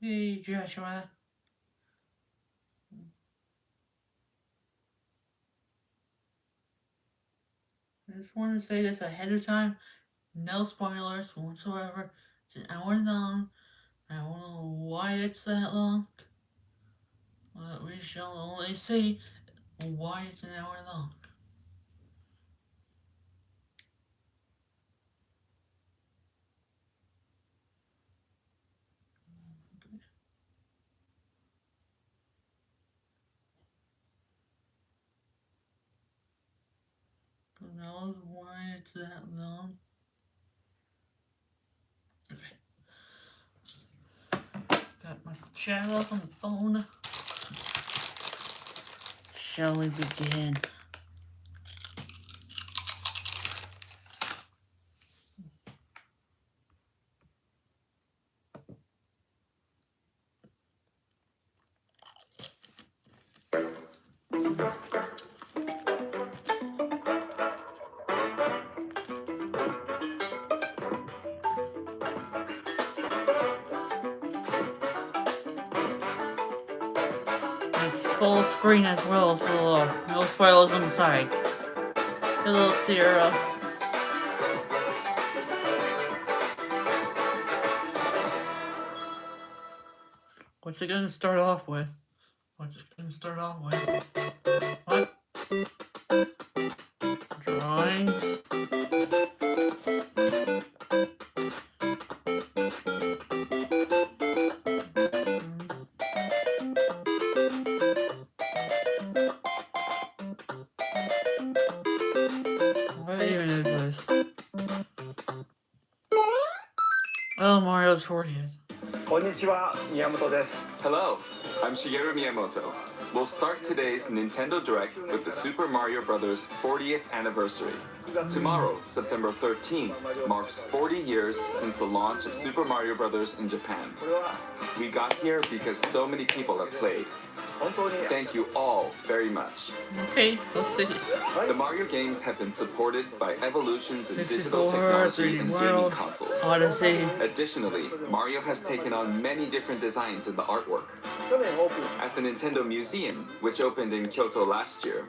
Hey, Joshua. I just want to say this ahead of time. No spoilers whatsoever. It's an hour long. I don't know why it's that long. But we shall only see why it's an hour long. Who knows why it's that long? Okay. Got my chat up on the phone. Shall we begin? It's full screen as well, so no spoilers on the side. Hello, Sierra. What's it gonna start off with? What's it gonna start off with? What? Drawings? What even is this? Oh, Mario's 40th. こんにちは、宮本です。 Hello, I'm Shigeru Miyamoto. We'll start today's Nintendo Direct with the Super Mario Bros. 40th anniversary. Tomorrow, September 13th, marks 40 years since the launch of Super Mario Bros. In Japan. We got here because so many people have played. 本当に Thank you all very much. Okay, let's see. The Mario games have been supported by evolutions in 64, digital technology 3D and gaming World, consoles. Odyssey. Additionally, Mario has taken on many different designs in the artwork. 去年オープン At the Nintendo Museum, which opened in Kyoto last year,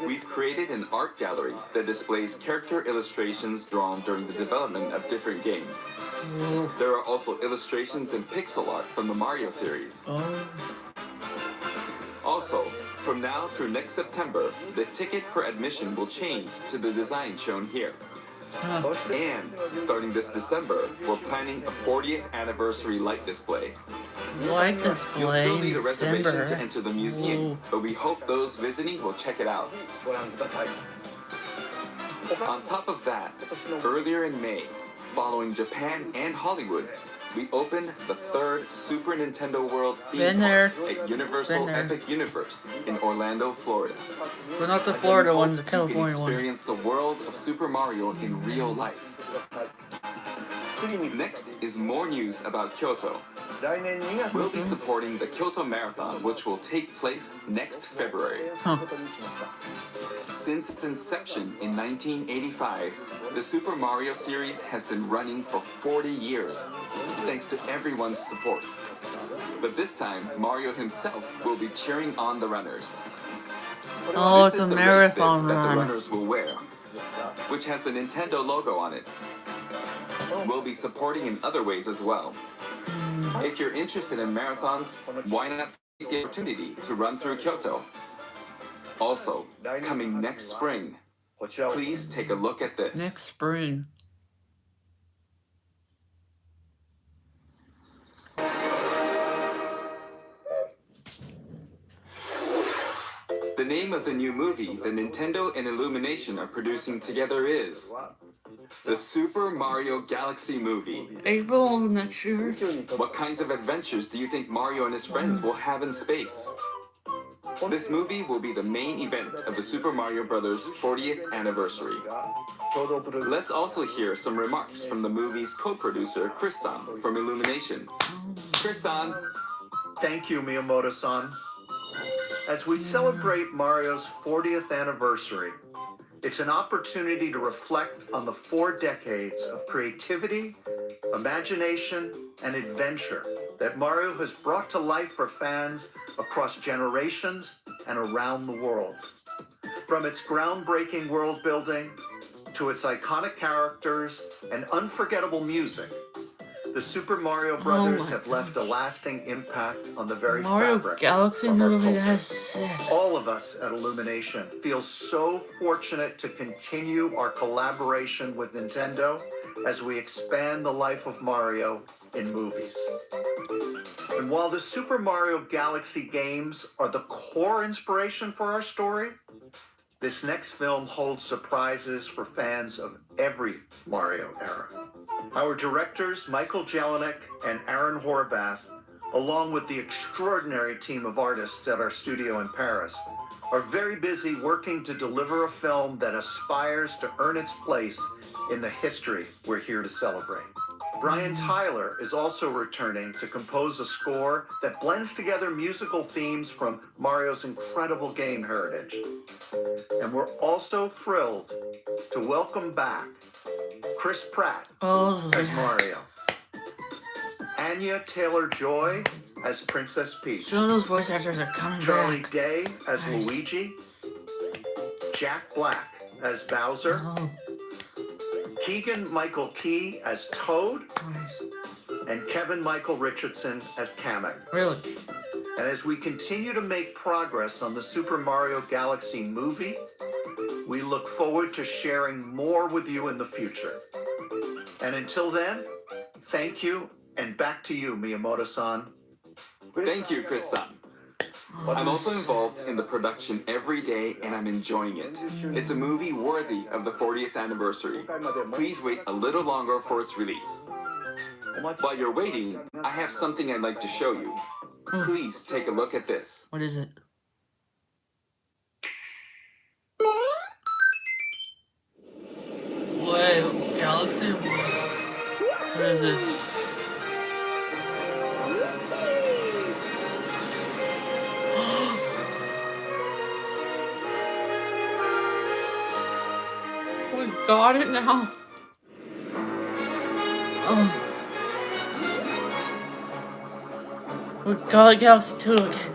we've created an art gallery that displays character illustrations drawn during the development of different games. Ooh. There are also illustrations and pixel art from the Mario series. Oh, Also, from now through next September, the ticket for admission will change to the design shown here. そして And starting this December, we're planning a 40th anniversary light display. light You'll display still in need a reservation to December. enter the museum, Ooh. but we hope those visiting will check it out. ご覧ください。 On top of that, earlier in May, following Japan and Hollywood, we opened the third Super Nintendo World Been theme there. park at Universal Been there. Epic Universe in Orlando, Florida. But not the Florida one, the You can California one. experience the world of Super Mario in real life. 次に Next is more news about Kyoto. 来年2月 We'll be supporting the Kyoto Marathon, which will take place next February. huh. ことにしました。 Since its inception in 1985, the Super Mario series has been running for 40 years, thanks to everyone's support. But this time, Mario himself will be cheering on the runners. Oh, This it's a is the race fit marathon that the run. runners will wear, which has the Nintendo logo on it. We'll be supporting in other ways as well. If you're interested in marathons, why not take the opportunity to run through Kyoto? Also, coming next spring, こちらを please take a look at this. Next spring. The name of the new movie that Nintendo and Illumination are producing together is the Super Mario Galaxy movie. April of next year. 宇宙に飛ぶ What kinds of adventures do you think Mario and his friends will have in space? This movie will be the main event of the Super Mario Bros. 40th anniversary. が共同プロデュー Let's also hear some remarks from the movie's co-producer, Chris-san, from Illumination. Chris-san, Thank you, Miyamoto-san. As we celebrate Mario's 40th anniversary, it's an opportunity to reflect on the 4 decades of creativity, imagination, and adventure that Mario has brought to life for fans across generations and around the world. From its groundbreaking world building to its iconic characters and unforgettable music, the Super Mario Brothers have left a lasting impact on the very Mario fabric Galaxy of our movie, culture. that's sick. All of us at Illumination feel so fortunate to continue our collaboration with Nintendo as we expand the life of Mario in movies. And while the Super Mario Galaxy games are the core inspiration for our story, this next film holds surprises for fans of every Mario era. Our directors, Michael Jelinek and Aaron Horvath, along with the extraordinary team of artists at our studio in Paris, are very busy working to deliver a film that aspires to earn its place in the history we're here to celebrate. Brian Tyler is also returning to compose a score that blends together musical themes from Mario's incredible game heritage. And we're also thrilled to welcome back Chris Pratt as Mario, Anya Taylor-Joy as Princess Peach, Some of those voice actors are coming Charlie back. Day as Nice. Luigi, Jack Black as Bowser, Oh, Keegan-Michael Key as Toad, nice. and Kevin Michael Richardson as Kamek. Really? And as we continue to make progress on the Super Mario Galaxy movie, we look forward to sharing more with you in the future. And until then, thank you, and back to you, Miyamoto-san. Thank you, Chris-san. I'm also involved in the production every day and I'm enjoying it. It's a movie worthy of the 40th anniversary. Please wait a little longer for its release. While you're waiting, I have something I'd like to show you. Please take a look at this. What is it? Wait, Galaxy? What is this? We got it now. Oh. We got Galaxy 2 again.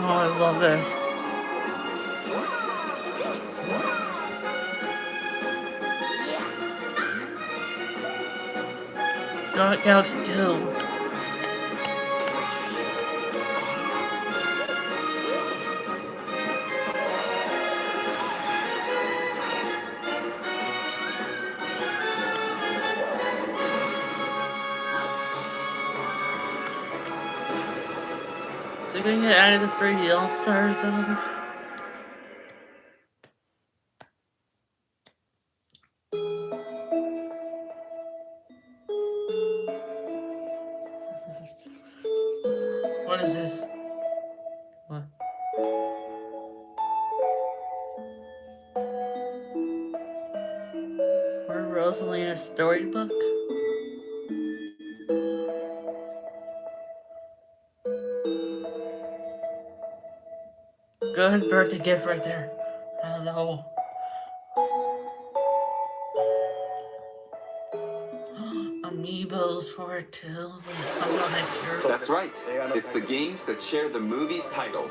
Oh, I love this. Got Galaxy 2. Is it gonna get added to 3D All-Stars or something? What is this? What? We're Rosalina's storybook? Good birthday gift right there. Hello. Amiibos for it too. When it comes out next year. That's right. It's the games that share the movie's title.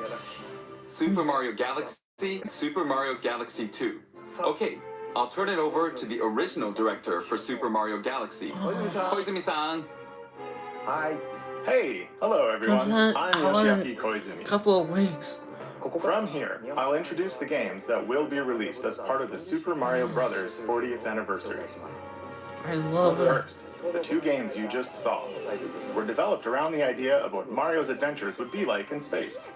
Super Mario Galaxy and Super Mario Galaxy 2. Okay, I'll turn it over to the original director for Super Mario Galaxy, Koizumi-san. Hi. Hey, hello everyone. Cause I'm I want Yoshiaki a Koizumi. couple of weeks. From here, I'll introduce the games that will be released as part of the Super Mario Bros. 40th anniversary. I love it. First, The two games you just saw were developed around the idea of what Mario's adventures would be like in space.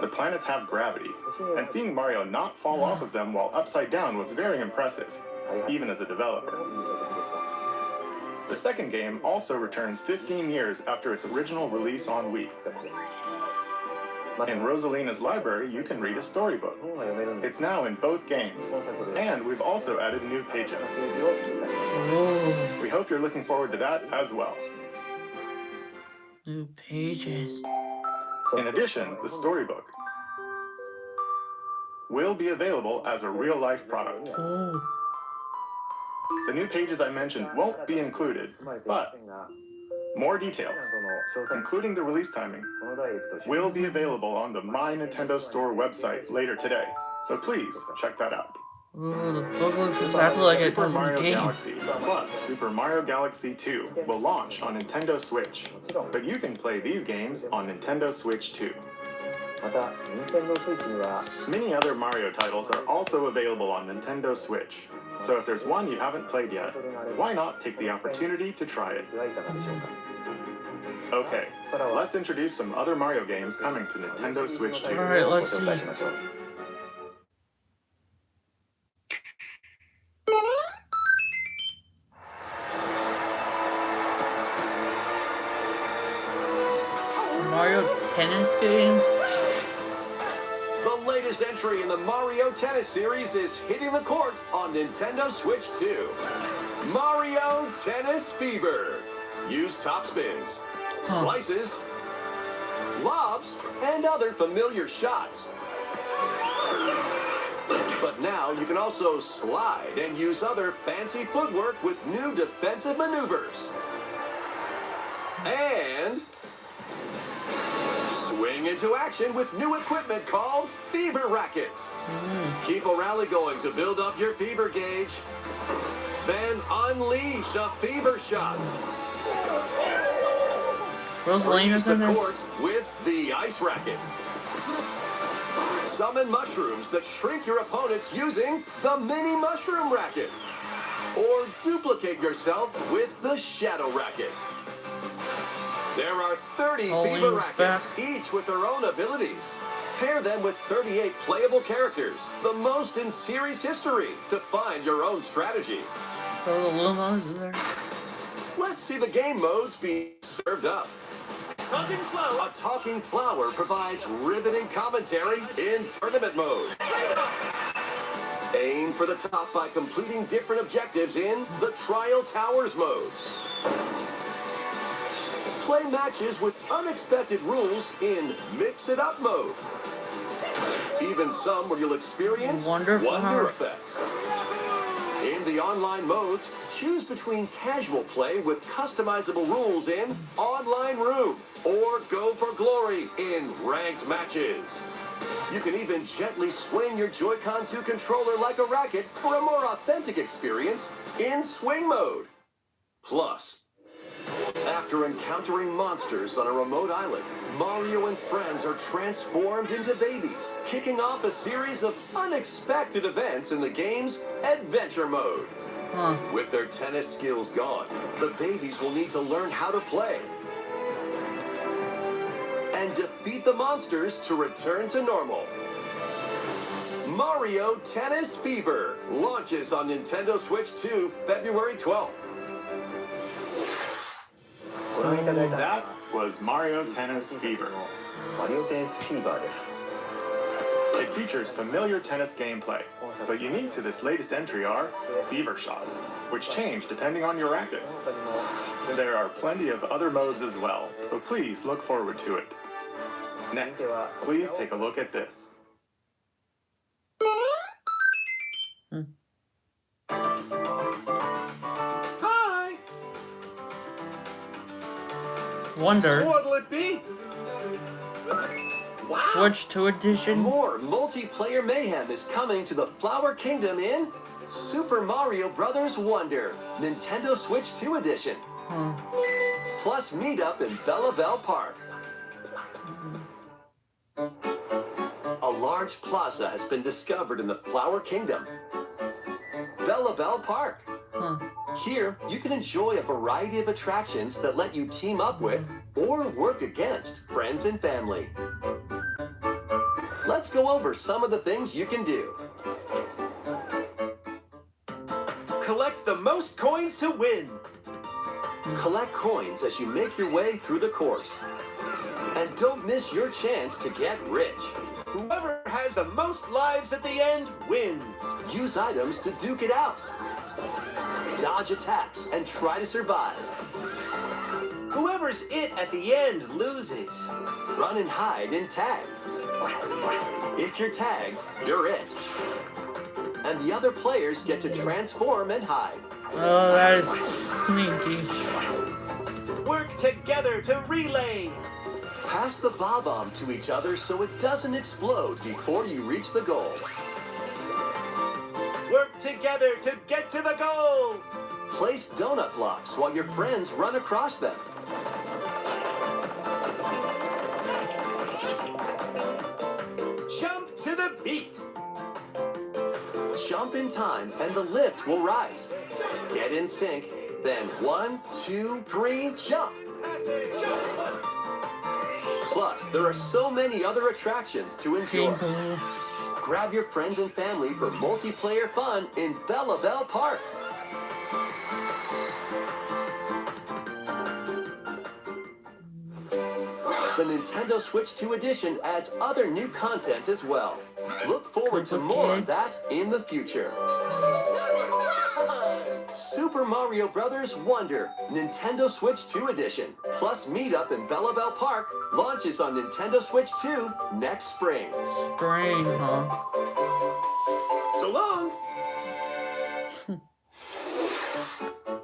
The planets have gravity, and seeing Mario not fall off of them while upside down was very impressive, even as a developer. The second game also returns 15 years after its original release on Wii. In Rosalina's library, you can read a storybook. It's now in both games, and we've also added new pages. Oh, We hope you're looking forward to that as well. new pages. In addition, the storybook will be available as a real-life product. Oh, The new pages I mentioned won't be included, but more details, including the release timing, will be available on the My Nintendo Store website later today, so please check that out. oh, the book looks exactly like it Super does in the Mario game. Galaxy plus Super Mario Galaxy 2 will launch on Nintendo Switch, but you can play these games on Nintendo Switch 2. また、任天堂スイッチには Many other Mario titles are also available on Nintendo Switch, so if there's one you haven't played yet, why not take the opportunity to try it? いかがでしょうか。 Okay, let's introduce some other Mario games coming to Nintendo Switch 2. Alright, ご let's 紹 see. 介しましょう。 Mario tennis game? The latest entry in the Mario Tennis series is hitting the court on Nintendo Switch 2. Mario Tennis Fever. Use top spins, slices, lobs, and other familiar shots. But now you can also slide and use other fancy footwork with new defensive maneuvers. And swing into action with new equipment called Fever Rackets. Keep a rally going to build up your fever gauge. Then unleash a fever shot. Freeze Rosalina's in the this? court with the ice racket. Summon mushrooms that shrink your opponents using the mini mushroom racket. Or duplicate yourself with the shadow racket. There are 30 Oh, fever Link's rackets, back. each with their own abilities. Pair them with 38 playable characters, the most in series history, to find your own strategy. So the Lumos is there? Let's see the game modes be served up. A talking flower provides riveting commentary in tournament mode. Aim for the top by completing different objectives in the Trial Towers mode. Play matches with unexpected rules in Mix It Up mode. Even some where you'll experience Wonder wonder Flower. effects. In the online modes, choose between casual play with customizable rules in Online Room or Go for Glory in ranked matches. You can even gently swing your Joy-Con 2 controller like a racket for a more authentic experience in Swing mode. Plus, after encountering monsters on a remote island, Mario and friends are transformed into babies, kicking off a series of unexpected events in the game's Adventure mode. Huh. With their tennis skills gone, the babies will need to learn how to play and defeat the monsters to return to normal. Mario Tennis Fever launches on Nintendo Switch 2 February 12th. ご覧いただいたの That は was Mario Tennis Fever. マリオテニスフィーバーです。 It features familiar tennis gameplay, but unique to this latest entry are fever shots, which change depending on your racket. 他にも There are plenty of other modes as well, so please look forward to it. Next, please take a look at this. Hi! Wonder. What'll it be? Wow! Switch 2 edition? More multiplayer mayhem is coming to the Flower Kingdom in Super Mario Bros. Wonder, Nintendo Switch 2 edition. Huh. Plus meetup in Bella Bell Park. A large plaza has been discovered in the Flower Kingdom. Bella Bell Park. Huh. Here, you can enjoy a variety of attractions that let you team up with or work against friends and family. Let's go over some of the things you can do. Collect the most coins to win. Collect coins as you make your way through the course. And don't miss your chance to get rich. Whoever has the most lives at the end wins. Use items to duke it out. Dodge attacks and try to survive. Whoever's it at the end loses. Run and hide in tag. If you're tagged, you're it. And the other players get to transform and hide. Oh, that is sneaky. Work together to relay. Pass the bob-omb to each other so it doesn't explode before you reach the goal. Work together to get to the goal. Place donut blocks while your friends run across them. Jump to the beat. Jump in time and the lift will rise. Get in sync, then 1, 2, 3, jump! Plus, there are so many other attractions to enjoy. Jingle. Grab your friends and family for multiplayer fun in Bella Bell Park. The Nintendo Switch 2 edition adds other new content as well. Look forward to more of that in the future. Super Mario Bros. Wonder Nintendo Switch 2 edition plus Meetup in Bella Bell Park launches on Nintendo Switch 2 next spring. Spring, huh? So long.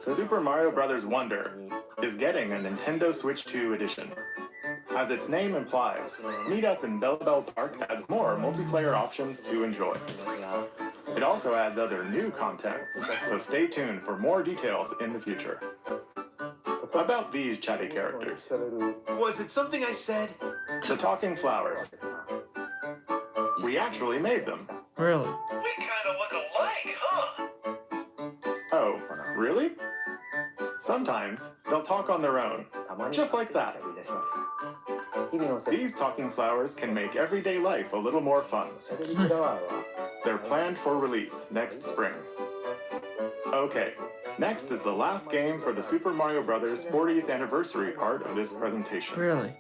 Super Mario Bros. Wonder is getting a Nintendo Switch 2 edition. As its name implies, Meetup in Bella Bell Park adds more multiplayer options to enjoy. It also adds other new content, so stay tuned for more details in the future. About these chatty characters, Was it something I said? the talking flowers. We actually made them. Really? We kind of look alike, huh? Oh, really? Sometimes they'll talk on their own, just like that. These talking flowers can make everyday life a little more fun. They're planned for release next spring. Okay, next is the last game for the Super Mario Bros. 40th anniversary part of this presentation. Really?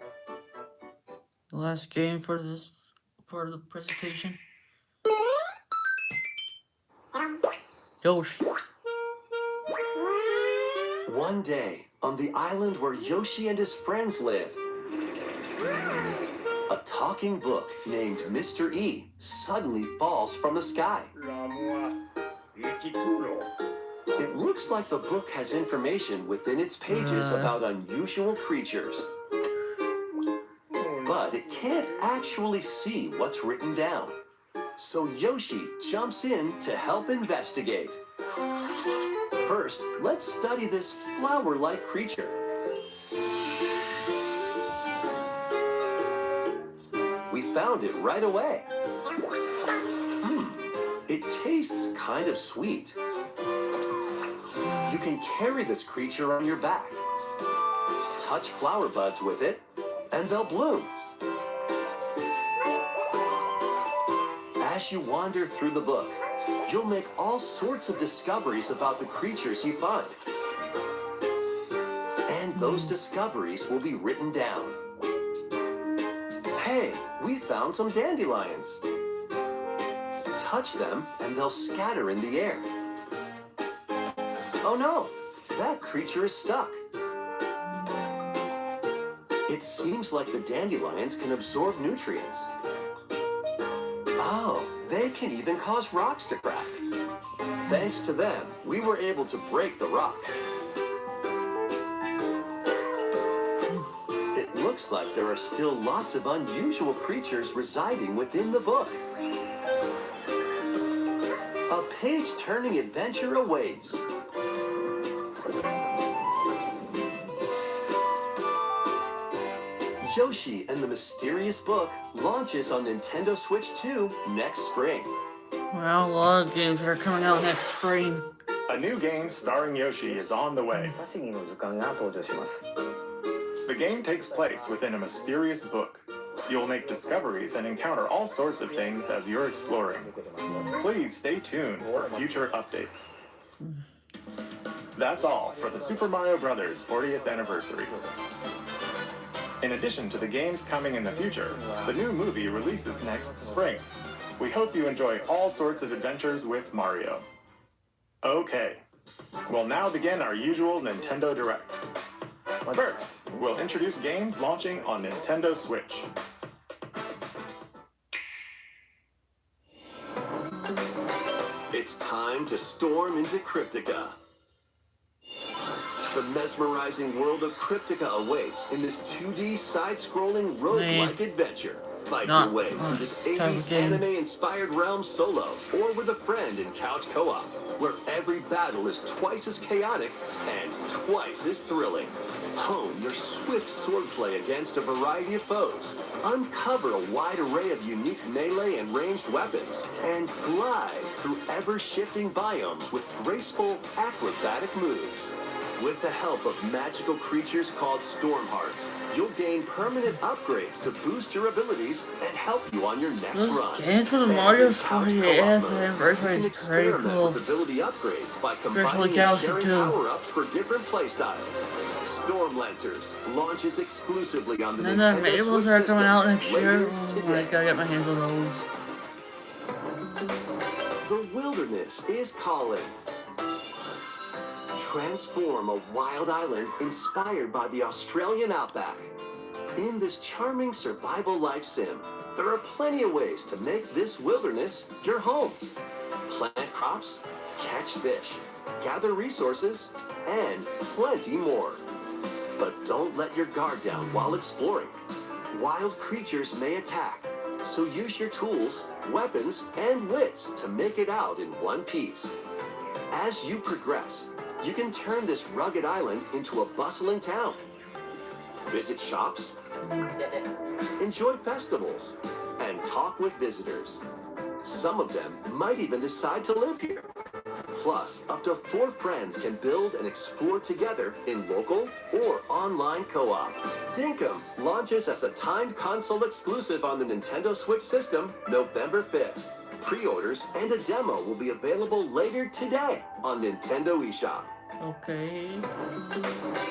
The last game for the presentation? Yoshi. One day, on the island where Yoshi and his friends live, a talking book named Mr. E suddenly falls from the sky. It looks like the book has information within its pages about unusual creatures. But it can't actually see what's written down. So Yoshi jumps in to help investigate. First, let's study this flower-like creature. We found it right away. It tastes kind of sweet. You can carry this creature on your back. Touch flower buds with it, and they'll bloom. As you wander through the book, you'll make all sorts of discoveries about the creatures you find. And those discoveries will be written down. Hey, we found some dandelions. Touch them and they'll scatter in the air. Oh no, that creature is stuck. It seems like the dandelions can absorb nutrients. Oh, they can even cause rocks to crack. Thanks to them, we were able to break the rock. It looks like there are still lots of unusual creatures residing within the book. A page-turning adventure awaits. Yoshi and the Mysterious Book launches on Nintendo Switch 2 next spring. Well, a lot of games are coming out next spring. A new game starring Yoshi is on the way. 不思議の図鑑が登場します The game takes place within a mysterious book. You'll make discoveries and encounter all sorts of things as you're exploring. Please stay tuned for future updates. That's all for the Super Mario Bros. 40th anniversary. In addition to the games coming in the future, the new movie releases next spring. We hope you enjoy all sorts of adventures with Mario. Okay, we'll now begin our usual Nintendo Direct. First, we'll introduce games launching on Nintendo Switch. It's time to storm into Cryptica. The mesmerizing world of Cryptica awaits in this 2D side-scrolling roguelike adventure. Fight your way through this 80s anime-inspired realm solo or with a friend in couch co-op, where every battle is twice as chaotic and twice as thrilling. Hone your swift swordplay against a variety of foes, uncover a wide array of unique melee and ranged weapons, and glide through ever-shifting biomes with graceful, acrobatic moves. With the help of magical creatures called Stormhearts, you'll gain permanent upgrades to boost your abilities and help you on your next Those run. games for the And Mario's in couch 40th co-op mode, anniversary you can is pretty experiment cool. with ability upgrades by Especially combining and Galaxy sharing 2. power-ups for different playstyles. Storm Lancers launches exclusively on the And then the Nintendo Amiibos Switch are coming out system next year. later Oh, I today. gotta get my hands on those. The wilderness is calling. Transform a wild island inspired by the Australian outback. In this charming survival life sim, there are plenty of ways to make this wilderness your home. Plant crops, catch fish, gather resources, and plenty more. But don't let your guard down while exploring. Wild creatures may attack, so use your tools, weapons, and wits to make it out in one piece. As you progress, you can turn this rugged island into a bustling town. Visit shops, enjoy festivals, and talk with visitors. Some of them might even decide to live here. Plus, up to 4 friends can build and explore together in local or online co-op. Dinkum launches as a timed console exclusive on the Nintendo Switch system November 5th. Pre-orders and a demo will be available later today on Nintendo eShop. Okay.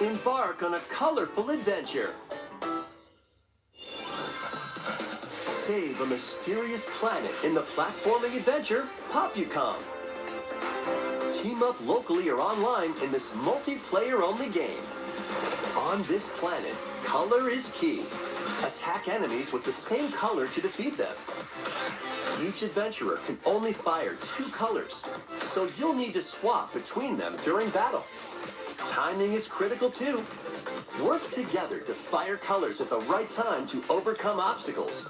Embark on a colorful adventure. Save a mysterious planet in the platforming adventure Popucom. Team up locally or online in this multiplayer-only game. On this planet, color is key. Attack enemies with the same color to defeat them. Each adventurer can only fire 2 colors, so you'll need to swap between them during battle. Timing is critical too. Work together to fire colors at the right time to overcome obstacles.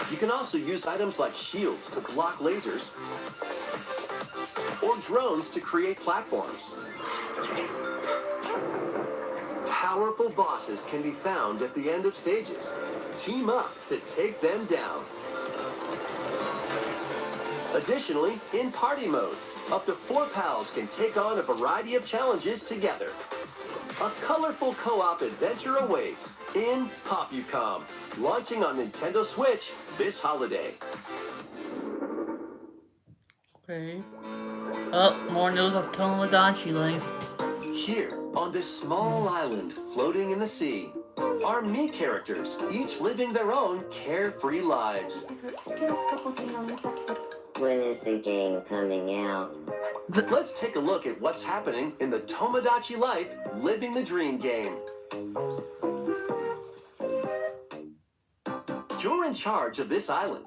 You can also use items like shields to block lasers or drones to create platforms. Powerful bosses can be found at the end of stages. Team up to take them down. Additionally, in party mode, up to 4 pals can take on a variety of challenges together. A colorful co-op adventure awaits in Popucom, launching on Nintendo Switch this holiday. Okay. Oh, more news of Tomodachi Life. Here, on this small island floating in the sea, are me characters, each living their own carefree lives. When is the game coming out? Let's take a look at what's happening in the Tomodachi Life Living the Dream game. You're in charge of this island.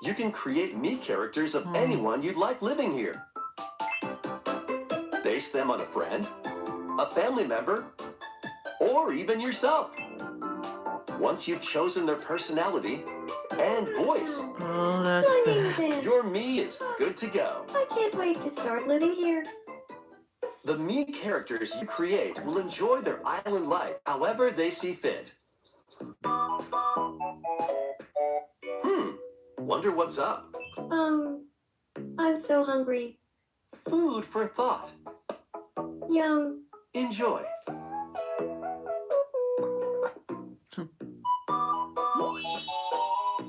You can create me characters of anyone you'd like living here. Base them on a friend, a family member, or even yourself. Once you've chosen their personality and voice, Oh, that's My bad. name's Anne. your me is good to go. I can't wait to start living here. The me characters you create will enjoy their island life however they see fit. Wonder what's up. I'm so hungry. Food for thought. Yum. Enjoy.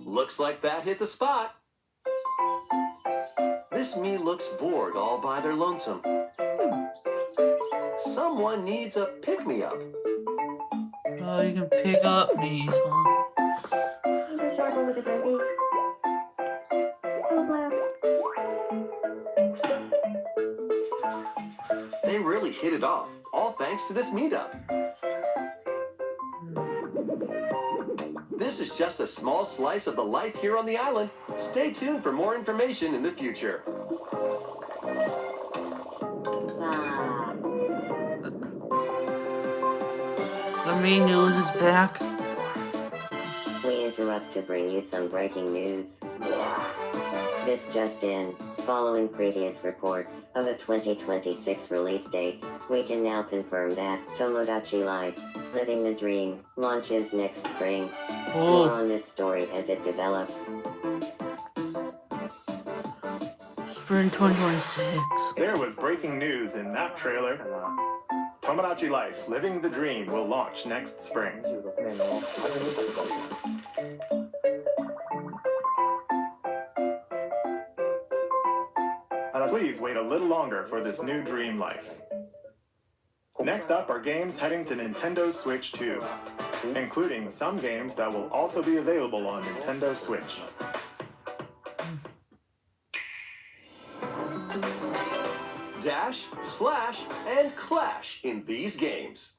Looks like that hit the spot. This me looks bored all by their lonesome. Someone needs a pick-me-up. Oh, you can pick up me, huh? The shark over the baby. Oh, wow. They really hit it off, all thanks to this meetup. This is just a small slice of the life here on the island. Stay tuned for more information in the future. Ah. The main news is back. We interrupt to bring you some breaking news. This just in. Following previous reports of a 2026 release date, we can now confirm that Tomodachi Life, Living the Dream, launches next spring. More Oh, on this story as it develops. spring 2026. There was breaking news in that trailer. Tomodachi Life, Living the Dream will launch next spring. 26年の初めてと Please wait a little longer for this new dream life. Next up are games heading to Nintendo Switch 2, including some games that will also be available on Nintendo Switch. Dash, slash, and clash in these games.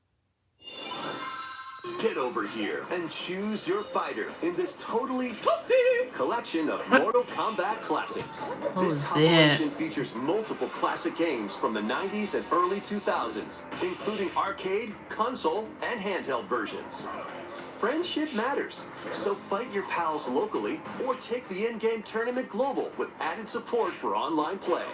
Get over here and choose your fighter in this totally collection of Mortal Kombat classics. Oh, This that. compilation features multiple classic games from the 90s and early 2000s, including arcade, console, and handheld versions. Friendship matters, so fight your pals locally or take the in-game tournament global with added support for online play.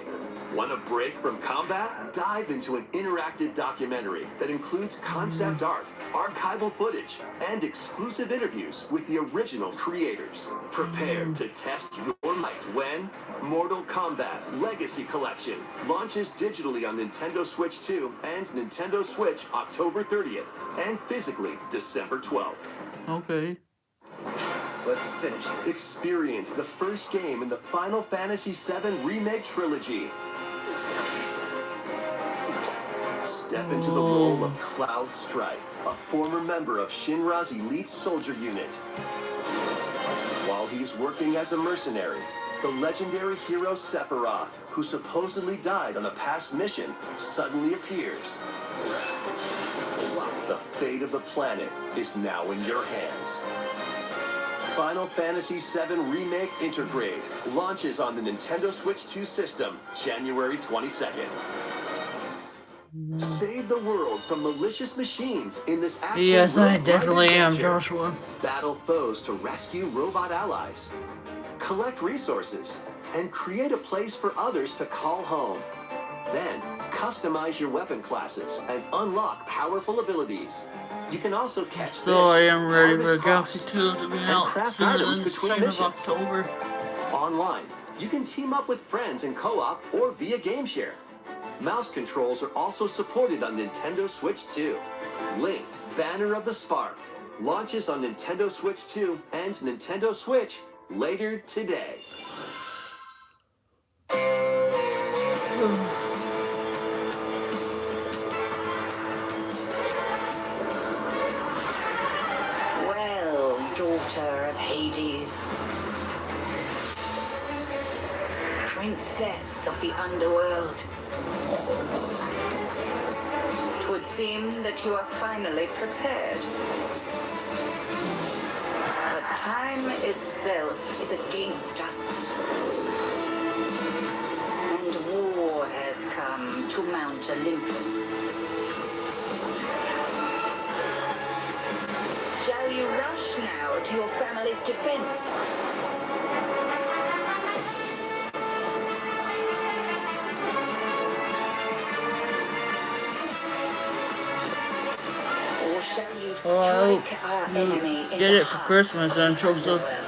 Want a break from combat? Dive into an interactive documentary that includes concept art, archival footage, and exclusive interviews with the original creators. Prepare to test your might when Mortal Kombat Legacy Collection launches digitally on Nintendo Switch 2 and Nintendo Switch October 30th and physically December 12th. Okay. Let's finish this. Experience the first game in the Final Fantasy VII Remake Trilogy. Step into the role of Cloud Strife, a former member of Shinra's elite soldier unit. While he's working as a mercenary, the legendary hero Sephiroth, who supposedly died on a past mission, suddenly appears. The fate of the planet is now in your hands. Final Fantasy VII Remake Intergrade launches on the Nintendo Switch 2 system January 22nd. Save the world from malicious machines in this action Yes, I roguelike definitely am, adventure. Joshua. Battle foes to rescue robot allies, collect resources, and create a place for others to call home. Then, customize your weapon classes and unlock powerful abilities. You can also catch So I fish, am ready for harvest Galaxy crops, 2 to be and out craft sooner items than the between 2nd of missions. October. Online, you can team up with friends in co-op or via game share. Mouse controls are also supported on Nintendo Switch 2. Linked Banner of the Spark launches on Nintendo Switch 2 and Nintendo Switch later today. Well, daughter of Hades, princess of the underworld, it would seem that you are finally prepared. But time itself is against us, and war has come to Mount Olympus. Shall you rush now to your family's defense? Or shall you Well, strike our you enemy in get the it for heart Christmas, of then, the Joseph. underworld?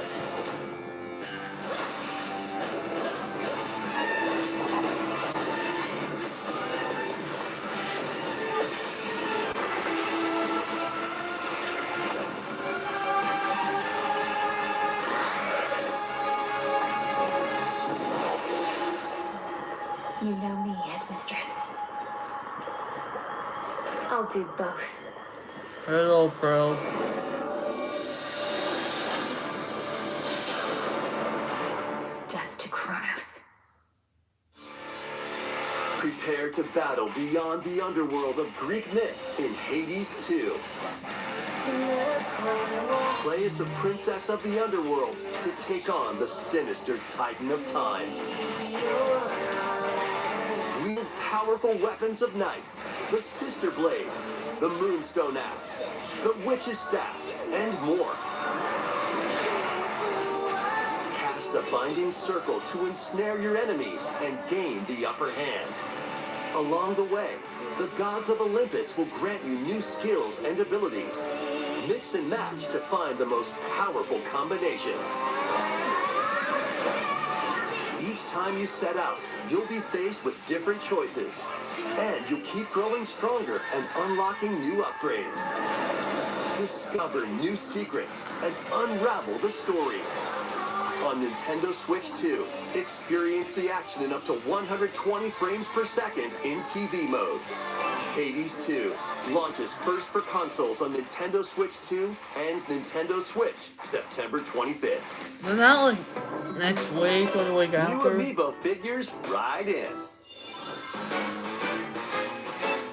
You know me, Headmistress. I'll do both. Hello, bro. Death to Kronos. Prepare to battle beyond the underworld of Greek myth in Hades 2. Play as the princess of the underworld to take on the sinister titan of time. Wield powerful weapons of night, the Sister Blades, the Moonstone Axe, the Witch's Staff, and more. Cast a binding circle to ensnare your enemies and gain the upper hand. Along the way, the gods of Olympus will grant you new skills and abilities. Mix and match to find the most powerful combinations. Each time you set out, you'll be faced with different choices. And you'll keep growing stronger and unlocking new upgrades. Discover new secrets and unravel the story. On Nintendo Switch 2, experience the action in up to 120 frames per second in TV mode. Hades 2 launches first for consoles on Nintendo Switch 2 and Nintendo Switch September 25th. Isn't that like next week or the week New after? Amiibo figures right in.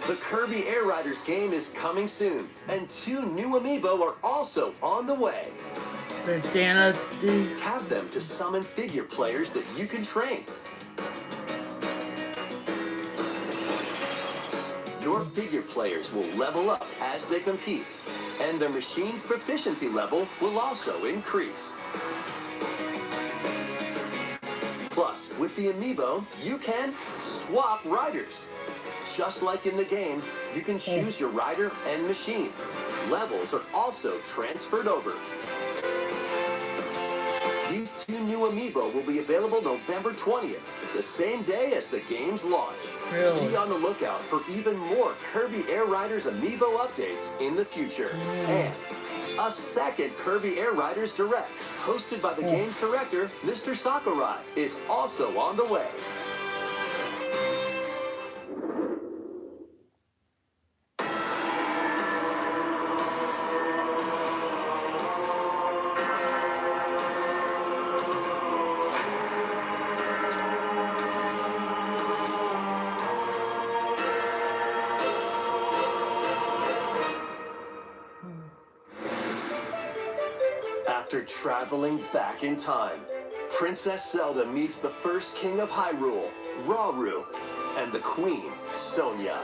The Kirby Air Riders game is coming soon, and 2 new Amiibo are also on the way. Tap them to summon figure players that you can train. Your figure players will level up as they compete, and their machine's proficiency level will also increase. Plus, with the Amiibo, you can swap riders. Just like in the game, you can choose your rider and machine. Levels are also transferred over. These 2 new Amiibo will be available November 20th, the same day as the game's launch. Really? Be on the lookout for even more Kirby Air Riders Amiibo updates in the future. And a second Kirby Air Riders Direct, hosted by the game's director, Mr. Sakurai, is also on the way. After traveling back in time, Princess Zelda meets the first king of Hyrule, Rauru, and the queen, Sonia.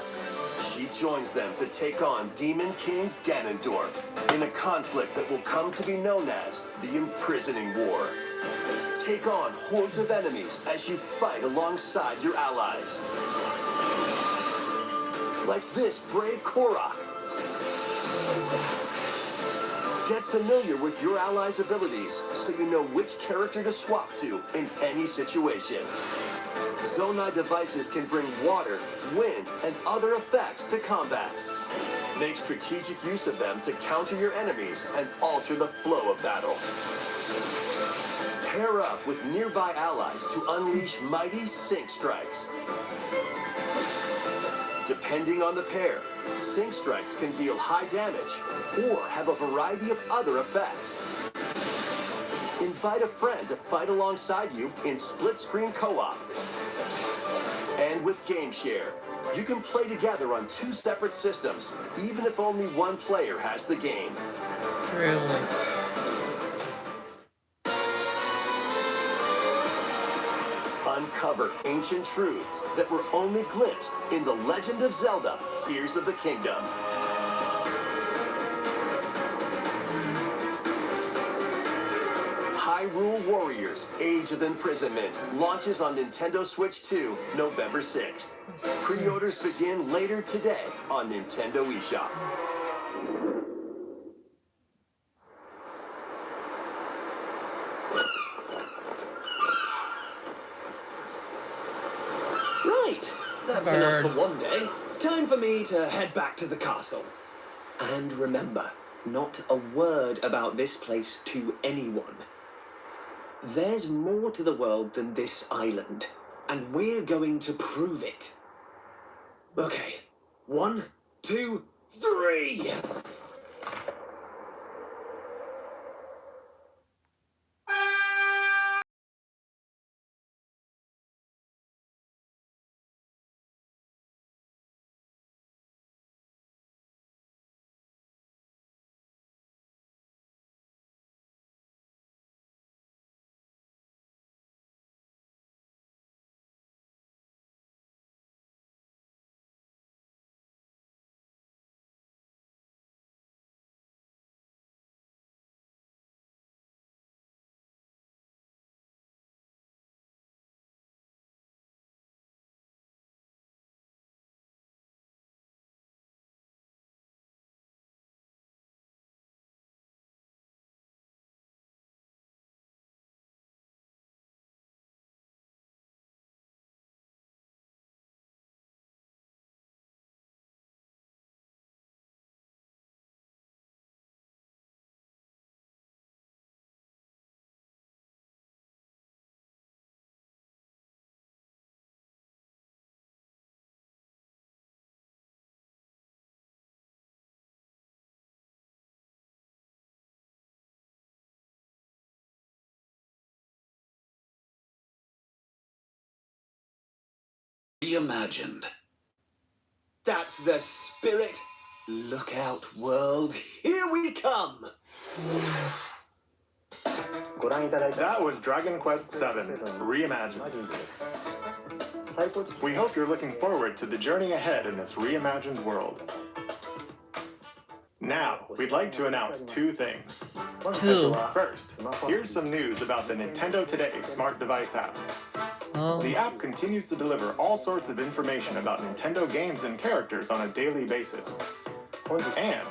She joins them to take on Demon King Ganondorf in a conflict that will come to be known as the Imprisoning War. Take on hordes of enemies as you fight alongside your allies. Like this brave Korok. Get familiar with your allies' abilities so you know which character to swap to in any situation. Zonai devices can bring water, wind, and other effects to combat. Make strategic use of them to counter your enemies and alter the flow of battle. Pair up with nearby allies to unleash mighty sync strikes. Depending on the pair, sync strikes can deal high damage or have a variety of other effects. Invite a friend to fight alongside you in split-screen co-op. And with Game Share, you can play together on 2 separate systems, even if only one player has the game. Really? Uncover ancient truths that were only glimpsed in The Legend of Zelda: Tears of the Kingdom. Hyrule Warriors: Age of Imprisonment launches on Nintendo Switch 2 November 6th. Pre-orders begin later today on Nintendo eShop. Right, that's enough for one day. Time for me to head back to the castle. And remember, not a word about this place to anyone. There's more to the world than this island. and we're going to prove it. Okay, 1, 2, 3! Reimagined. That's the spirit. Look out, world. Here we come. That was Dragon Quest VII Reimagined. We hope you're looking forward to the journey ahead in this reimagined world. Now, we'd like to announce 2 things. Two. First, here's some news about the Nintendo Today smart device app. The app continues to deliver all sorts of information about Nintendo games and characters on a daily basis. And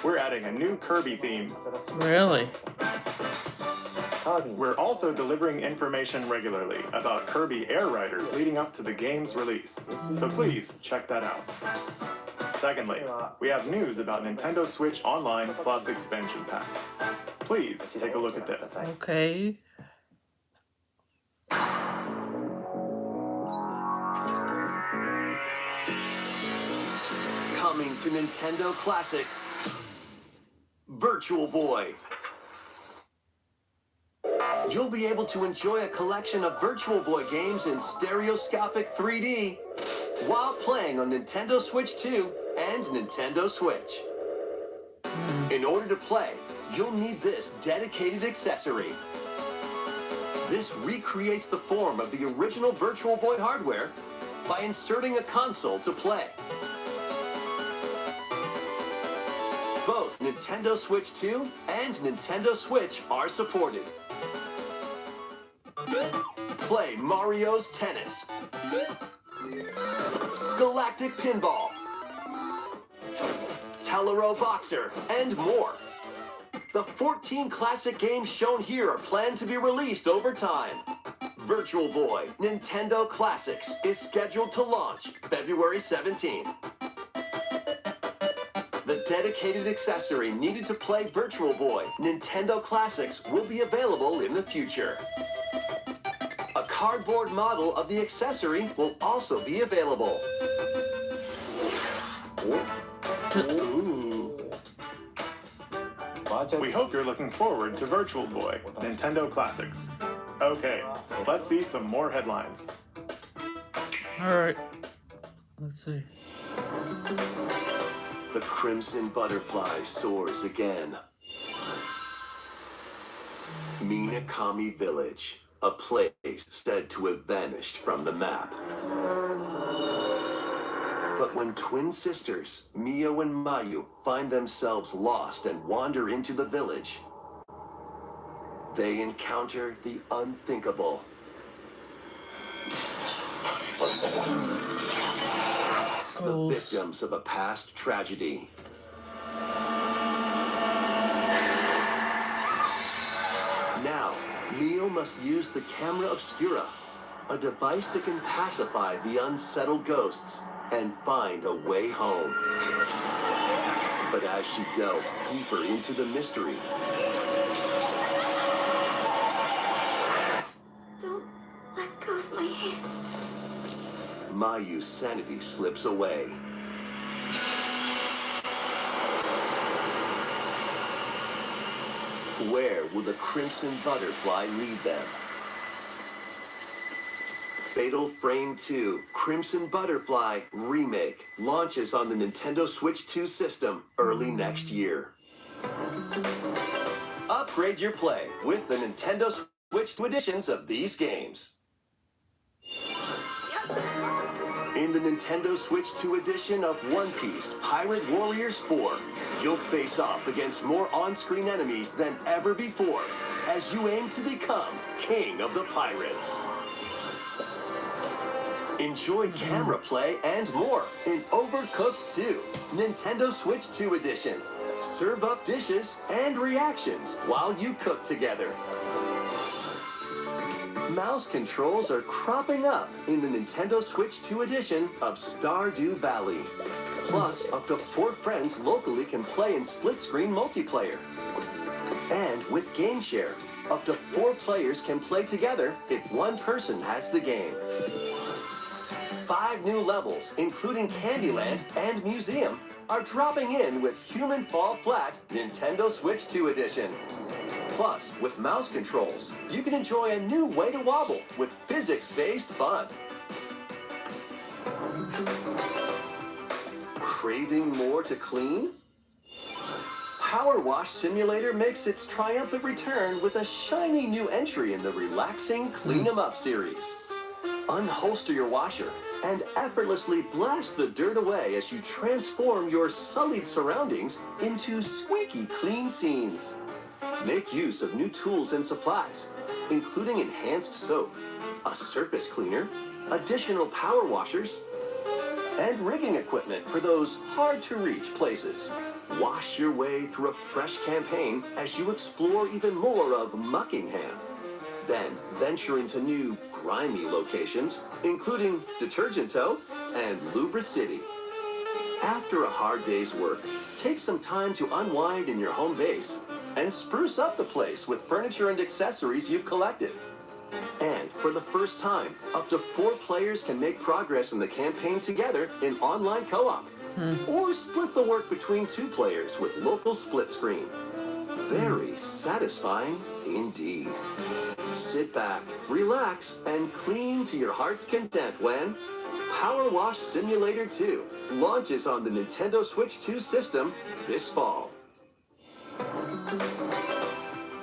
we're adding a new Kirby theme. Really? We're also delivering information regularly about Kirby Air Riders leading up to the game's release. So please check that out. Secondly, we have news about Nintendo Switch Online Plus expansion pack. Please take a look at this. Okay. Coming to Nintendo Classics, Virtual Boy. You'll be able to enjoy a collection of Virtual Boy games in stereoscopic 3D while playing on Nintendo Switch 2 and Nintendo Switch. In order to play, you'll need this dedicated accessory. This recreates the form of the original Virtual Boy hardware by inserting a console to play. Both Nintendo Switch 2 and Nintendo Switch are supported. Play Mario's Tennis, Galactic Pinball, Tellero Boxer, and more. The 14 classic games shown here are planned to be released over time. Virtual Boy Nintendo Classics is scheduled to launch February 17th. The dedicated accessory needed to play Virtual Boy Nintendo Classics will be available in the future. A cardboard model of the accessory will also be available. We hope you're looking forward to Virtual Boy Nintendo Classics. Okay, let's see some more headlines. Alright. Let's see. The Crimson Butterfly soars again. Minakami Village, a place said to have vanished from the map. But when twin sisters, Mio and Mayu, find themselves lost and wander into the village, they encounter the unthinkable. The victims of a past tragedy. Now, Mio must use the camera obscura, a device that can pacify the unsettled ghosts and find a way home. But as she delves deeper into the mystery, Don't let go of my hand. Mayu's sanity slips away. Where will the Crimson Butterfly lead them? Fatal Frame 2 Crimson Butterfly Remake launches on the Nintendo Switch 2 system early next year. Upgrade your play with the Nintendo Switch 2 editions of these games. In the Nintendo Switch 2 edition of One Piece Pirate Warriors 4, you'll face off against more on-screen enemies than ever before as you aim to become King of the Pirates. Enjoy camera play and more in Overcooked 2, Nintendo Switch 2 edition. Serve up dishes and reactions while you cook together. Mouse controls are cropping up in the Nintendo Switch 2 edition of Stardew Valley. Plus, up to 4 friends locally can play in split-screen multiplayer. And with Game Share, up to 4 players can play together if one person has the game. 5 new levels, including Candyland and Museum, are dropping in with Human Fall Flat Nintendo Switch 2 edition. Plus, with mouse controls, you can enjoy a new way to wobble with physics-based fun. Craving more to clean? Power Wash Simulator makes its triumphant return with a shiny new entry in the relaxing Clean 'em Up series. Unholster your washer and effortlessly blast the dirt away as you transform your sullied surroundings into squeaky clean scenes. Make use of new tools and supplies, including enhanced soap, a surface cleaner, additional power washers, and rigging equipment for those hard-to-reach places. Wash your way through a fresh campaign as you explore even more of Muckingham. Then venture into new, grimy locations, including Detergento and Lubra City. After a hard day's work, take some time to unwind in your home base and spruce up the place with furniture and accessories you've collected. And for the first time, up to 4 players can make progress in the campaign together in online co-op. Or split the work between 2 players with local split screen. Very satisfying indeed. Sit back, relax, and clean to your heart's content when Power Wash Simulator 2 launches on the Nintendo Switch 2 system this fall.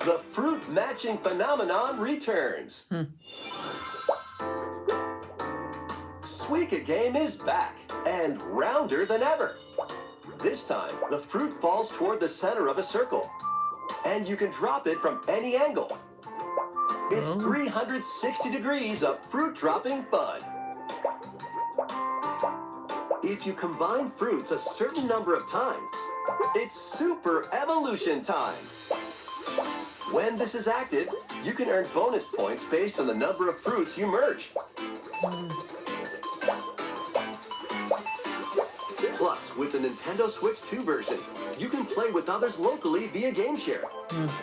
The fruit matching phenomenon returns. Suika Game is back and rounder than ever. This time, the fruit falls toward the center of a circle, and you can drop it from any angle. It's 360 degrees of fruit dropping fun. If you combine fruits a certain number of times, it's Super Evolution time. When this is active, you can earn bonus points based on the number of fruits you merge. Plus, with the Nintendo Switch 2 version, you can play with others locally via Game Share.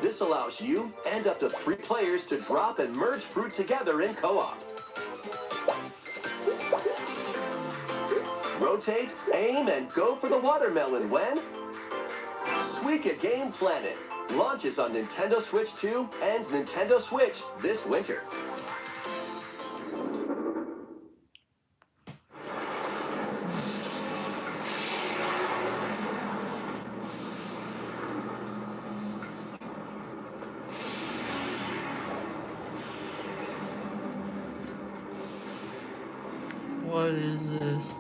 This allows you and up to 3 players to drop and merge fruit together in co-op. Rotate, aim, and go for the watermelon when Suika Game Planet launches on Nintendo Switch 2 and Nintendo Switch this winter. What is this?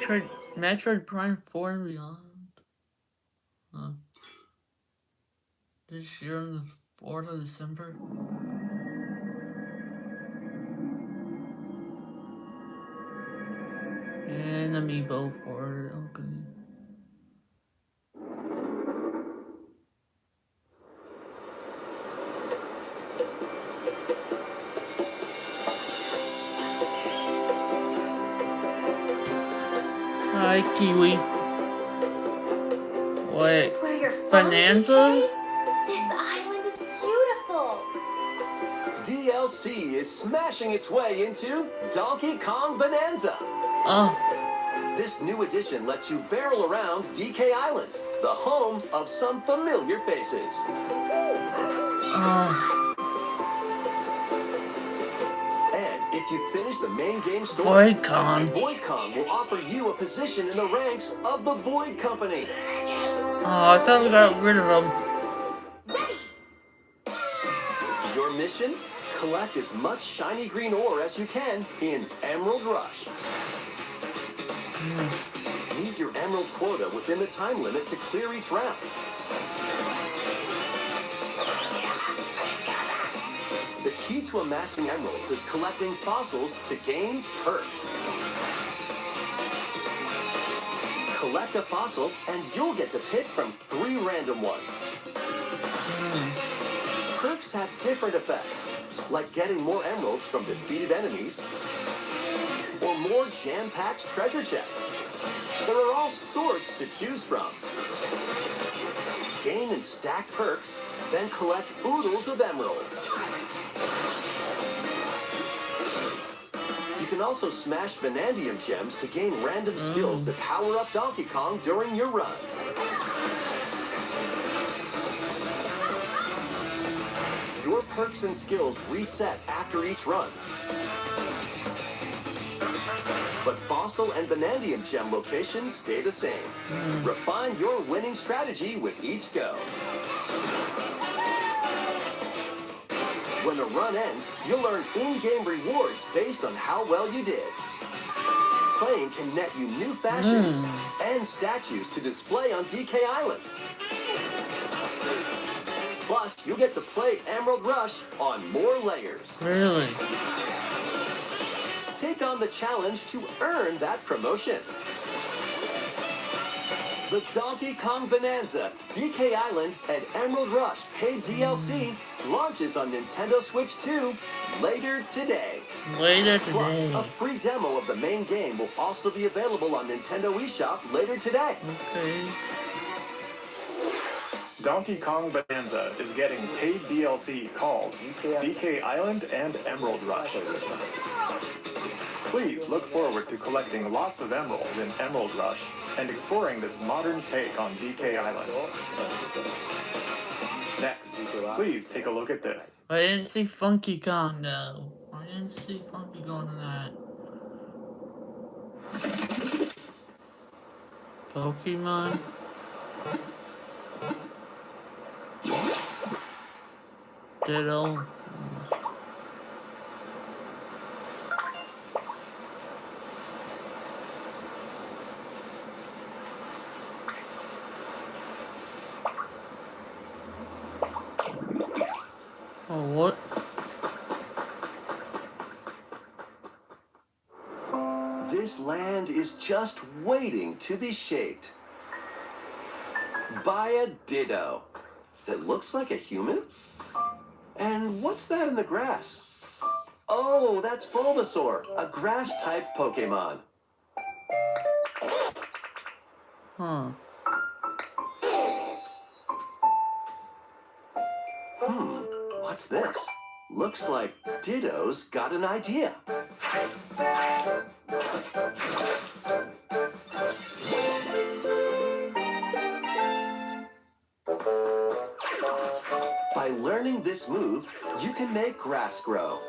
Metroid Prime 4 and Beyond. This year on the 4th of December. And Amiibo for it, okay. Hi, Kiwi. What? This is where you're from, Bonanza? DK? This island is beautiful. DLC is smashing its way into Donkey Kong Bonanza. Oh. This new edition lets you barrel around DK Island, the home of some familiar faces. And if you finish the main game story, Void Kong. Void Kong will offer you a position in the ranks of the Void Company. Oh, I thought we got rid of them. Your mission? Collect as much shiny green ore as you can in Emerald Rush. Meet your emerald quota within the time limit to clear each round. The key to amassing emeralds is collecting fossils to gain perks. Collect a fossil and you'll get to pick from 3 random ones. Perks have different effects, like getting more emeralds from defeated enemies, or more jam-packed treasure chests. There are all sorts to choose from. Gain and stack perks, then collect oodles of emeralds. You can also smash Vanadium gems to gain random skills that power up Donkey Kong during your run. Your perks and skills reset after each run. But Fossil and Vanadium gem locations stay the same. Refine your winning strategy with each go. When the run ends, you'll earn in-game rewards based on how well you did. Playing can net you new fashions and statues to display on DK Island. Plus, you get to play Emerald Rush on more layers. Really? Take on the challenge to earn that promotion. The Donkey Kong Bonanza, DK Island, and Emerald Rush paid DLC launches on Nintendo Switch 2 later today. Plus, a free demo of the main game will also be available on Nintendo eShop later today. Okay. Donkey Kong Bonanza is getting paid DLC called DK Island and Emerald Rush. Please look forward to collecting lots of emeralds in Emerald Rush and exploring this modern take on DK Island. Next, please take a look at this. I didn't see Funky Kong though. I didn't see Funky Kong in that. Pokemon. Ditto. Oh, what? This land is just waiting to be shaped by a Ditto that looks like a human. And what's that in the grass? Oh, that's Bulbasaur, a grass-type Pokemon. Huh. What's this? Looks like Ditto's got an idea. By learning this move, you can make grass grow.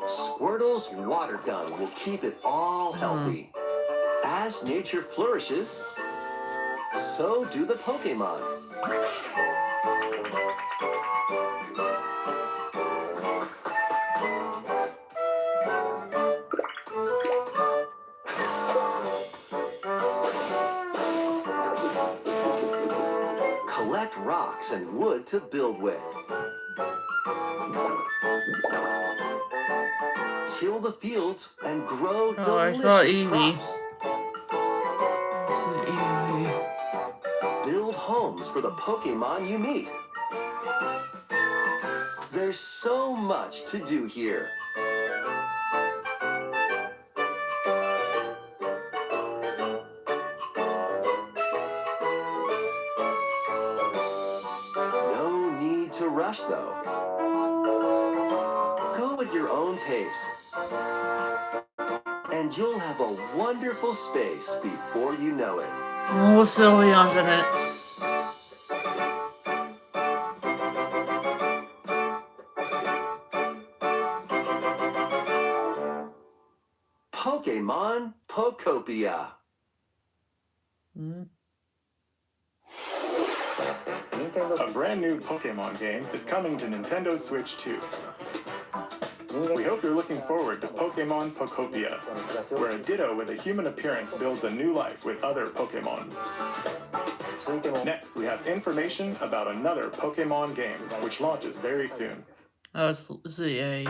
Squirtle's water gun will keep it all healthy. As nature flourishes, so do the Pokemon. to build with. Till the fields and grow Oh, I saw delicious Eevee. crops. Eevee. Build homes for the Pokemon you meet. There's so much to do here. No need to rush though. Go at your own pace. And you'll have a wonderful space before you know it. Oh, Sylveon's in it. Pokemon Pokopia. A brand new Pokemon game is coming to Nintendo Switch 2. We hope you're looking forward to Pokemon Pokopia, where a Ditto with a human appearance builds a new life with other Pokemon. Next, we have information about another Pokemon game, which launches very soon. Oh, it's ZA.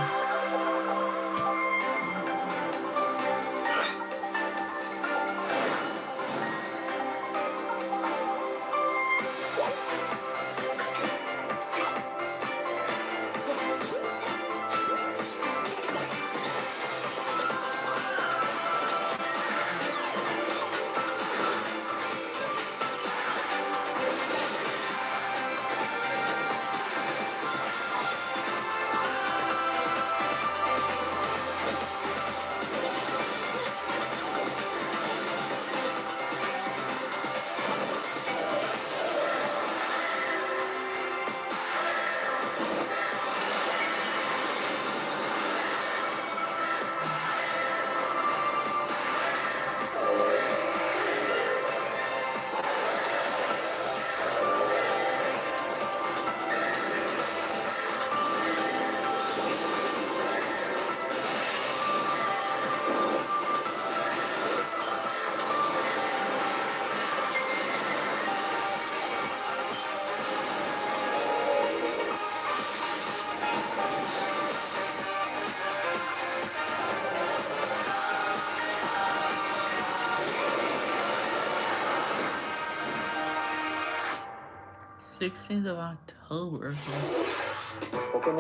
$16th of October.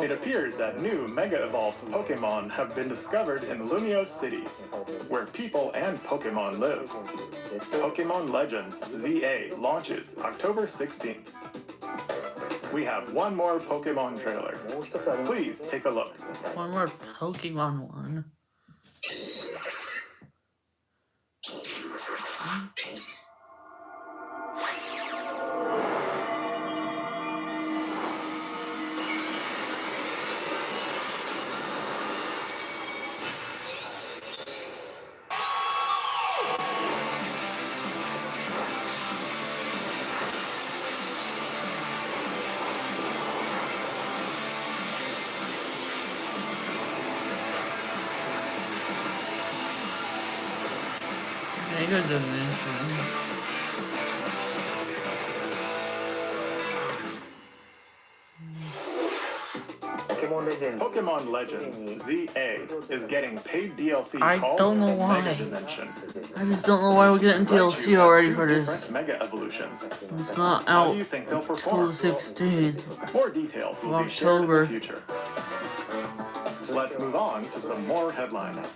It appears that new Mega Evolved Pokemon have been discovered in Lumiose City, where people and Pokemon live. Pokemon Legends ZA launches October 16th. We have one more Pokemon trailer. Please take a look. One more Pokemon one. Mega Dimension. Pokemon Legends ZA is getting paid DLC I called don't know why. Mega Dimension. I just don't know why we're getting DLC Raichu has already two for this. different Mega Evolutions. It's not How out do you think they'll till perform? the 16th. More details will of be shared in the October. future. Let's move on to some more headlines.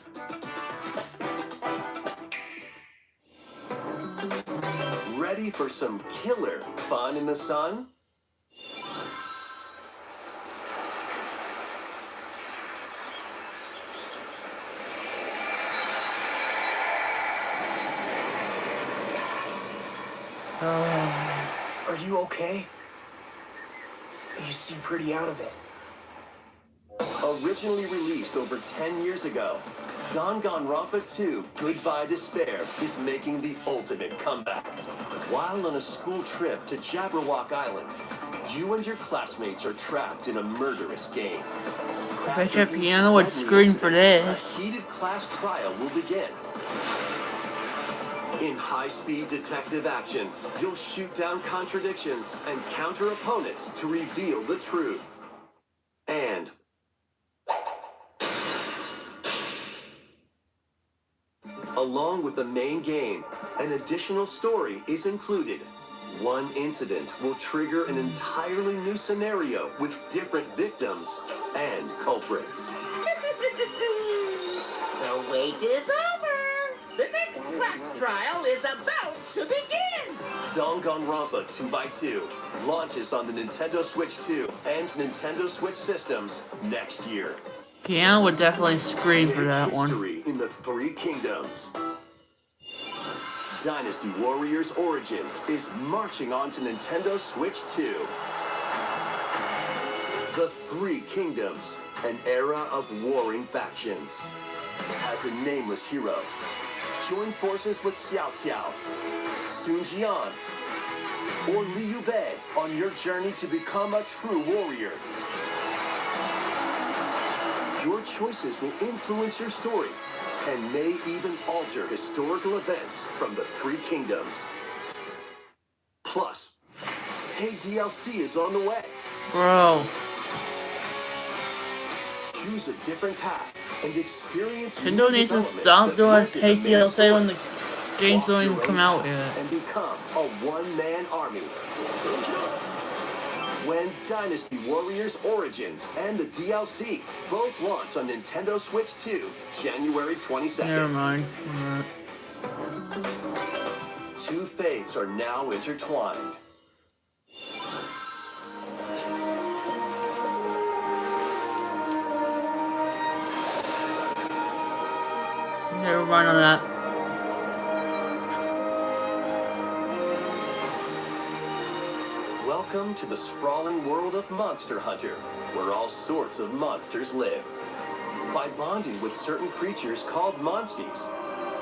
Ready for some killer fun in the sun? Are you okay? You seem pretty out of it. Originally released over 10 years ago, Danganronpa 2 Goodbye Despair is making the ultimate comeback. While on a school trip to Jabberwock Island, you and your classmates are trapped in a murderous game. I bet your After each piano would deadly scream for incident, this. A heated class trial will begin. In high-speed detective action, you'll shoot down contradictions and counter opponents to reveal the truth. And along with the main game, an additional story is included. One incident will trigger an entirely new scenario with different victims and culprits. The wait is over! The next class trial is about to begin! Danganronpa 2x2 launches on the Nintendo Switch 2 and Nintendo Switch systems next year. Keanu would definitely scream for that one. History in the Three Kingdoms. Dynasty Warriors Origins is marching on to Nintendo Switch 2. The Three Kingdoms, an era of warring factions. As a nameless hero, join forces with Xiao Xiao, Sun Jian, or Liu Bei on your journey to become a true warrior. Your choices will influence your story and may even alter historical events from the Three Kingdoms. Plus, paid DLC is on the way. Bro. Choose a different path and experience Nintendo needs to stop doing paid DLC when the games don't even come out yet. And become a one-man army. When Dynasty Warriors Origins and the DLC both launch on Nintendo Switch 2, January 22nd. Never mind. Two fates are now intertwined. Never mind on that. Welcome to the sprawling world of Monster Hunter, where all sorts of monsters live. By bonding with certain creatures called monsties,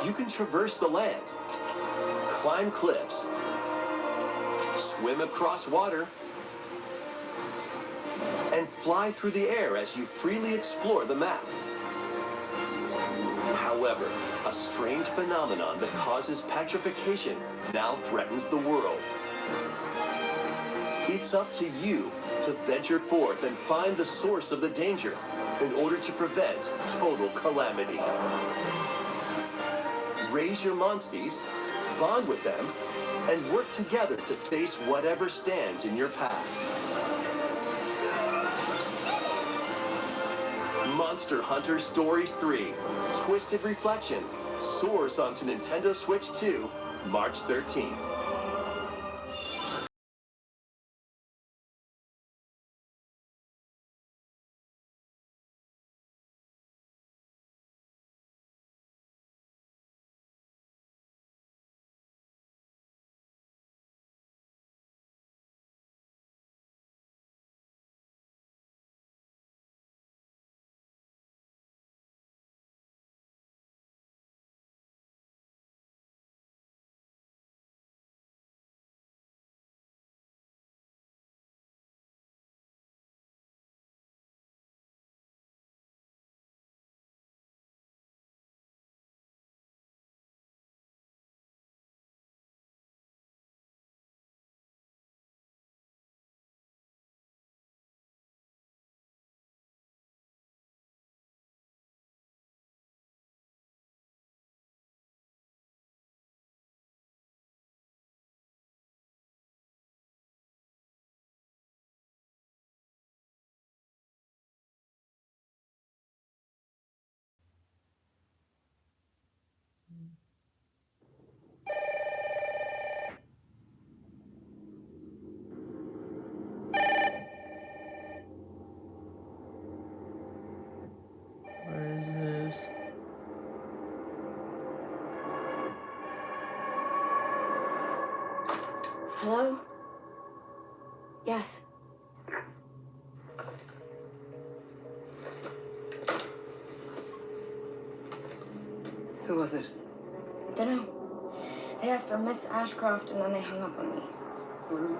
you can traverse the land, climb cliffs, swim across water, and fly through the air as you freely explore the map. However, a strange phenomenon that causes petrification now threatens the world. It's up to you to venture forth and find the source of the danger in order to prevent total calamity. Raise your monsties, bond with them, and work together to face whatever stands in your path. Monster Hunter Stories 3, Twisted Reflection, soars onto Nintendo Switch 2, March 13th. What is this? Hello? Yes. Who was it? Dunno. They asked for Miss Ashcroft and then they hung up on me. Rude.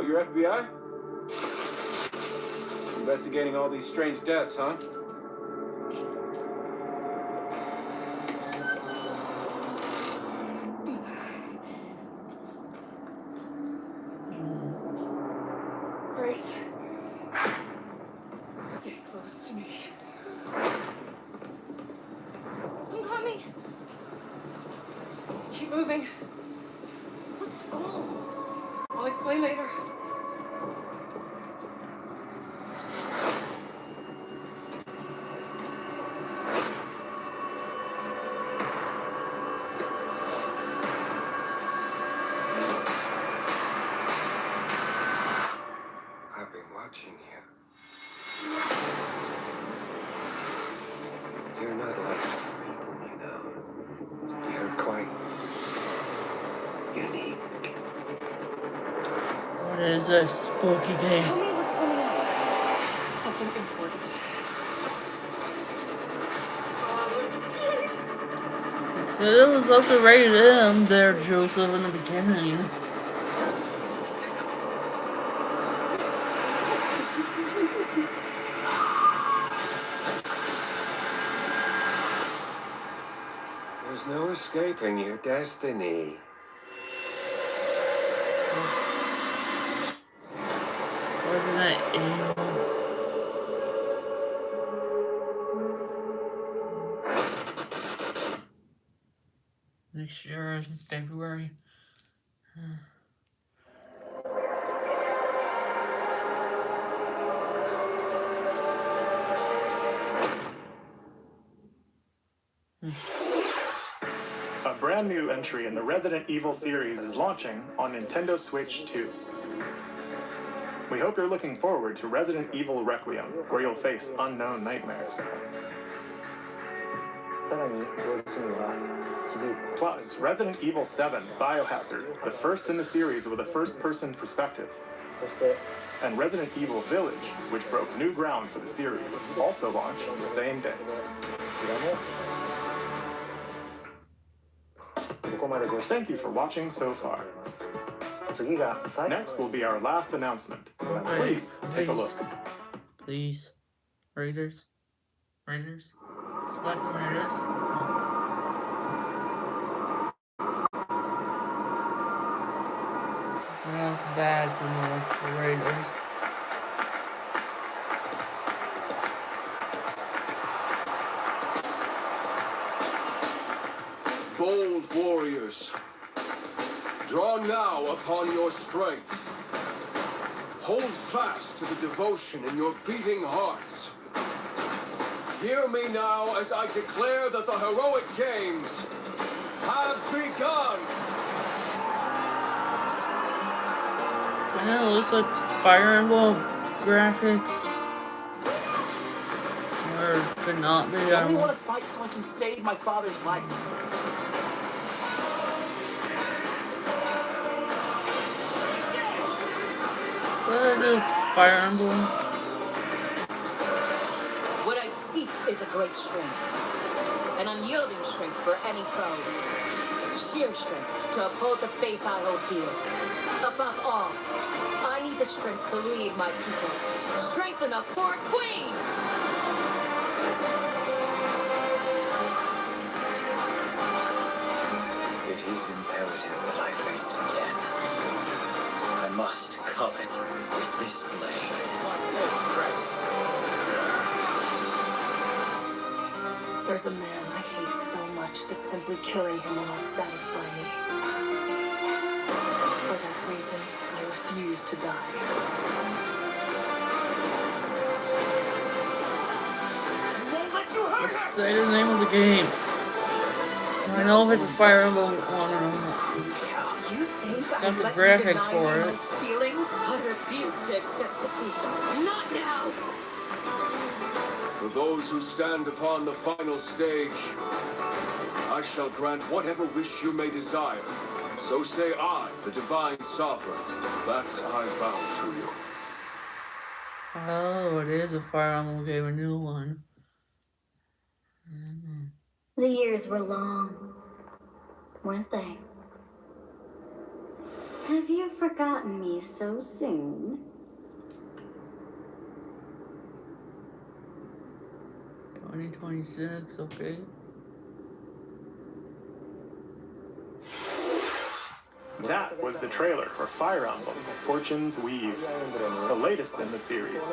Oh, you're FBI? Investigating all these strange deaths, huh? Grace, stay close to me. I'm coming. Keep moving. What's wrong? I'll explain later. I've been watching you. You're not like other people, you know. You're quite unique. What is this spooky game? Tell me what's going on. Something important. So it was up to rated M there, Joseph, in the beginning. There's no escaping your destiny. Wasn't that evil? Next year in February. A brand new entry in the Resident Evil series is launching on Nintendo Switch 2. We hope you're looking forward to Resident Evil Requiem, where you'll face unknown nightmares. Plus, Resident Evil 7 Biohazard, the first in the series with a first-person perspective. And Resident Evil Village, which broke new ground for the series, also launched the same day. Thank you for watching so far. Next will be our last announcement. Please take a look. Please. Raiders? Splatoon Raiders? We're not bad to the Raiders. Bold warriors, draw now upon your strength. Hold fast to the devotion in your beating hearts. Hear me now as I declare that the heroic games have begun. Kinda looks like Fire Emblem graphics. Or could not be. I only want to fight so I can save my father's life. Fire Emblem. What I seek is a great strength. An unyielding strength for any foe. Sheer strength to uphold the faith I hold dear. Above all, I need the strength to lead my people. Strength enough for a queen! It is imperative that I face them again. I must cull it with this blade. There's a man I hate so much that simply killing him will not satisfy me. For that reason, I refuse to die. Let's say the name of the game. I know if it's a Fire Emblem one or not. Got the graphics for it. Feelings? I refuse to accept defeat. Not now! For those who stand upon the final stage, I shall grant whatever wish you may desire. So say I, the Divine Sovereign, that I vow to you. Oh, it is a Fire Emblem game, a new one. The years were long, weren't they? Have you forgotten me so soon? 2026, okay. That was the trailer for Fire Emblem Fortune's Weave, the latest in the series.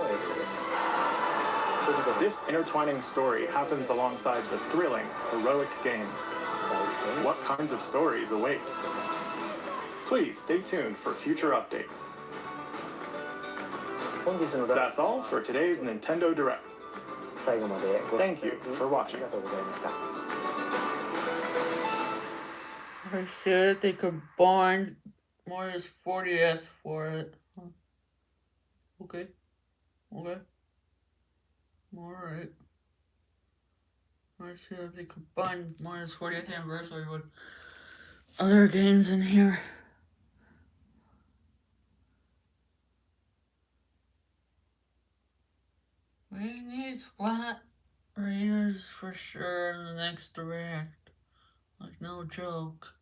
This intertwining story happens alongside the thrilling, heroic games. What kinds of stories await? Please stay tuned for future updates. That's all for today's Nintendo Direct. Thank you for watching. I said they combined Mario's 40S for it. Huh. Okay. Okay. Alright. I said they combined Mario's 40th anniversary with other games in here. We need Splat Raiders for sure in the next Direct. Like, no joke.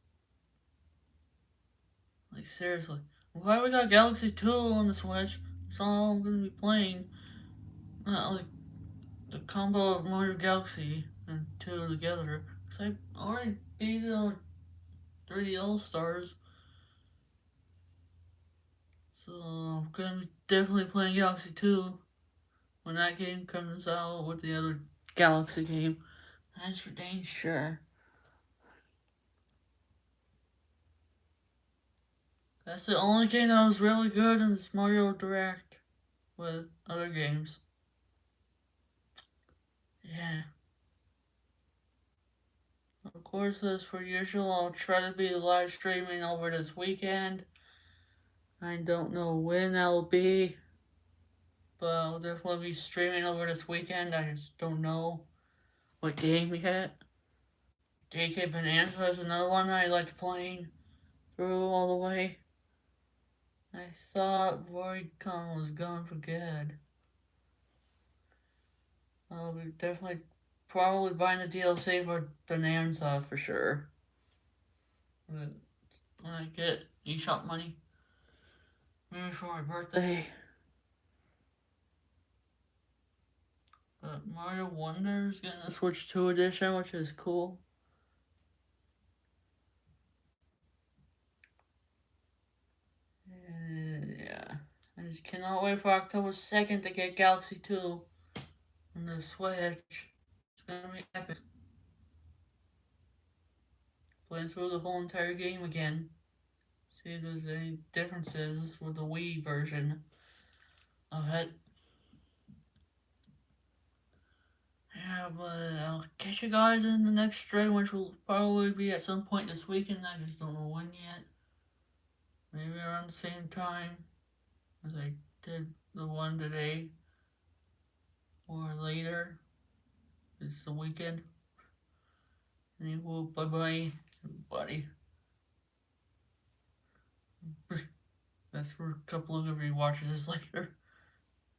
Like, seriously. I'm glad we got Galaxy 2 on the Switch. That's all I'm gonna be playing. Not like the combo of Mario Galaxy and 2 together. Because I already beat it on 3D All-Stars. So I'm gonna be definitely playing Galaxy 2 when that game comes out with the other Galaxy game. That's for dang sure. That's the only game that was really good in this Mario Direct with other games. Yeah. Of course, as per usual, I'll try to be live streaming over this weekend. I don't know when that'll be, but I'll definitely be streaming over this weekend. I just don't know what game yet. DK Bonanza is another one I liked playing through all the way. I thought VoidCon was gone for good. I'll be definitely probably buying the DLC for Bonanza for sure. But when I get eShop money, maybe for my birthday. But Mario Wonder's getting a Switch 2 edition, which is cool. Yeah, I just cannot wait for October 2nd to get Galaxy 2 on the Switch. It's gonna be epic. Playing through the whole entire game again. See if there's any differences with the Wii version of it. Yeah, but I'll catch you guys in the next stream, which will probably be at some point this weekend. I just don't know when yet. Maybe around the same time as I did the one today. Or later. It's the weekend. Anyway, bye-bye, everybody. That's for a couple of you watches this later.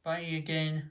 Bye again.